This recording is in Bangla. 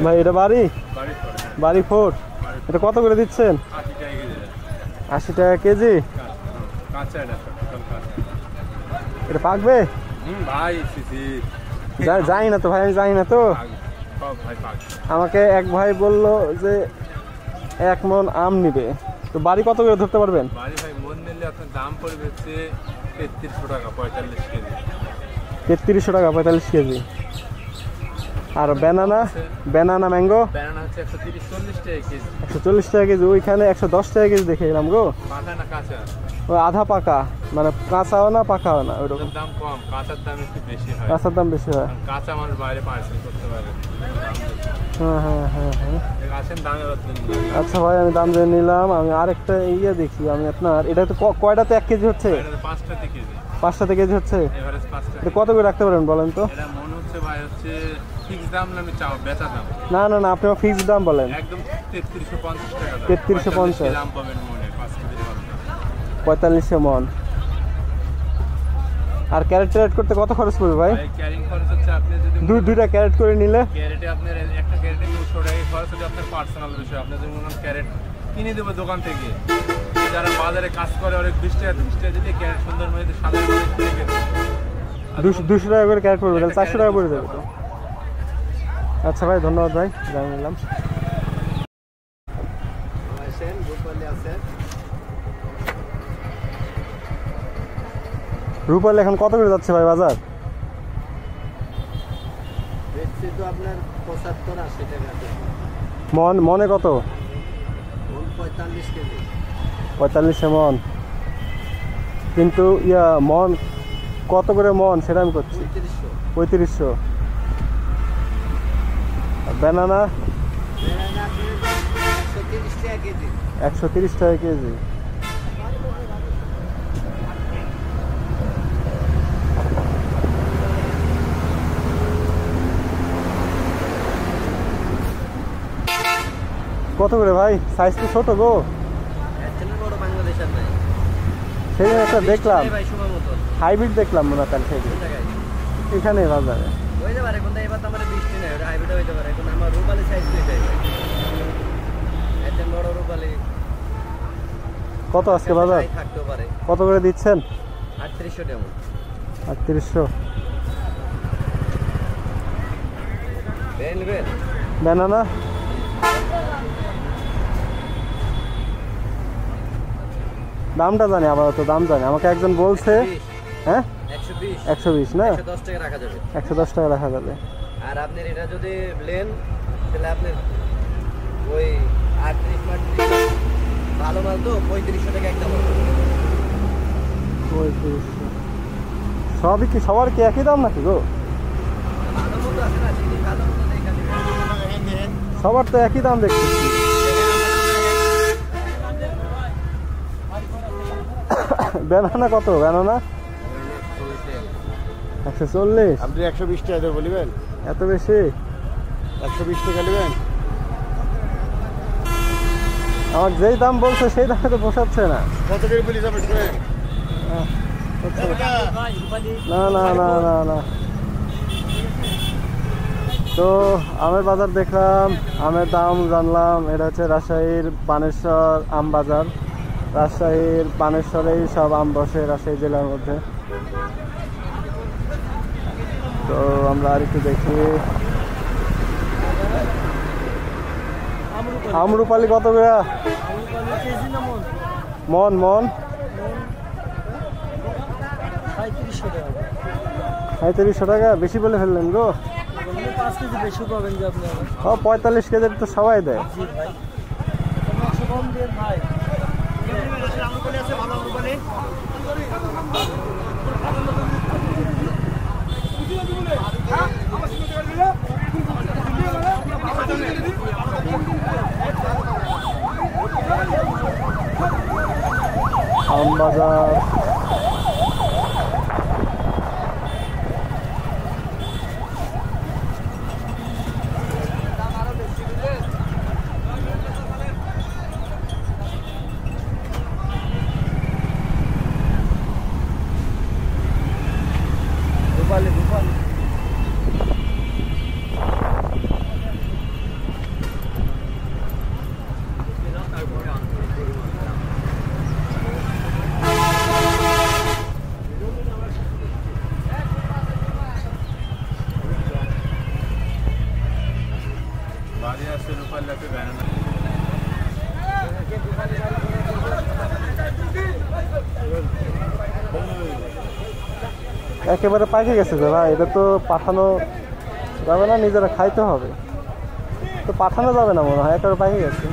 ভাই এটা বাড়ি বাড়ি ফোর, এটা কত করে দিচ্ছেন? 80 টাকা কেজি। এটা পাকবে? জানি না তো ভাই, আমি জানি না তো। আমাকে এক ভাই বলল যে 1 মণ আম নিবে, তো বাড়ি কত করে ধরতে পারবেন? বাড়ি ভাই মন নিলে আপনার দাম পড়বে হচ্ছে 3300 টাকা 45 কেজি। 3300 টাকা 45 কেজি। আর ব্যানানা, ব্যানানা ম্যাঙ্গো ব্যানানা হচ্ছে 130-40 টাকা কেজি। 140 টাকা কেজি। ওইখানে 110 টাকা কেজি দেখে এলাম গো। পাকা না কাঁচা? ওই আধা পাকা, মানে কাঁচাও না পাকাও না, ওইরকম। দাম কম, কাঁচার দাম একটু বেশি হয়। কাঁচার দাম বেশি হয়। কাঁচা মানুষ বাইরে পার্সেল করতে পারে। হ্যাঁ হ্যাঁ হ্যাঁ হ্যাঁ। আসেন দামে বাদ। আচ্ছা ভাই, আমি দাম দিয়ে নিলাম। আমি আরেকটা ইয়ে দেখি আমি আপনার, এটা তো কয়টাতে 1 কেজি হচ্ছে? 5টাতে কেজি। 5টাতে কেজি হচ্ছে। এভারেজ 5টা। এটা কত করে রাখতে পারেন বলেন তো? এটা মনে হচ্ছে ভাই হচ্ছে ফিক্স দাম না, আমি চাও বেচা দাম? না না না, আপনি ফিক্স দাম বলেন। একদম 3350 টাকা। 3350 দাম পাবেন মনে 5 কেজি হবে। 45 মণ। আর ক্যারেট ট্যারেট করতে কত খরচ পড়বে ভাই? ক্যারিং খরচ হচ্ছে আপনি যদি দুইটা ক্যারেট করে নিলে, ক্যারেটে আপনার একটা ক্যারেটে 200 টাকা খরচ হচ্ছে আপনার পার্সোনাল বিষয়। আপনি যদি মনে ক্যারেট কিনে দেবো দোকান থেকে, যারা বাজারে কাজ করে অনেক 20 টাকা 30 টাকা যদি ক্যারেট সুন্দর মতো সাদা করে কিনে দেবো, 200 টাকা করে ক্যারেট পড়বে, তাহলে 400 টাকা পড়ে যাবে তো। আচ্ছা ভাই, ধন্যবাদ ভাই, জানিয়ে নিলাম। রূপালি এখন কত করে যাচ্ছে ভাই বাজার? তো আপনার 75-80 টাকা মনে কত? 45 কেজি। 45 মণ। কিন্তু মন কত করে মন সেটা আমি করছি 3500। ব্যানানা 130 টাকা কেজি। কত করে ভাই? সাইজ তো ছোট গো। সেই একটা দেখলাম, হাইব্রিড দেখলাম মনে হয় থেকে এখানে বাজারে। কত আজকে বাজার? কত করে দিচ্ছেন? 3800 টাকা। 3800। ব্যানানা দামটা জানি, আপাতত দাম জানি। আমাকে একজন বলছে, হ্যাঁ 120 না, 110 টাকা রাখা যাবে। 110 টাকা রাখা যাবে। আর আপনার এটা যদি নেন তাহলে আপনার ওই 38 ভালো মাল তো 3500 টাকা একটা মাল। 3500 সবই কি, সবার কি একই দাম নাকি গো? ভালো মতো আছে না, যদি ভালো মতো দেখা দিবেন। সবার তো একই দাম দেখতেছি। ব্যানানা কত? ব্যানানা 140। আপনি 120 টাকা দেবো বলবেন? এত বেশি? 120 টাকা নেবেন? আমার যেই দাম বলছে সেই দামে তো পোষাচ্ছে না। কত করে বলি যাবে? না না না না না। তো আমের বাজার দেখলাম, আমের দাম জানলাম। এটা হচ্ছে রাজশাহীর বানেশ্বর আম বাজার। রাজশাহীর বানেশ্বরেই সব আম বসে, রাজশাহী জেলার মধ্যে। তো আমরা আর একটু দেখি আমরুপালি কত করে? মন 3500 টাকা। বেশি বলে ফেললেন গো। 5 কেজি বেশি পাবেন যে আপনি। 45 কেজির তো সবাই দেয়। জি ভাই, 100 কম দেন ভাই। আম বাজার একেবারে পাকে গেছে যে ভাই, এটা তো পাঠানো যাবে না, নিজেরা খাইতে হবে, তো পাঠানো যাবে না মনে হয়, একেবারে পাকে গেছে।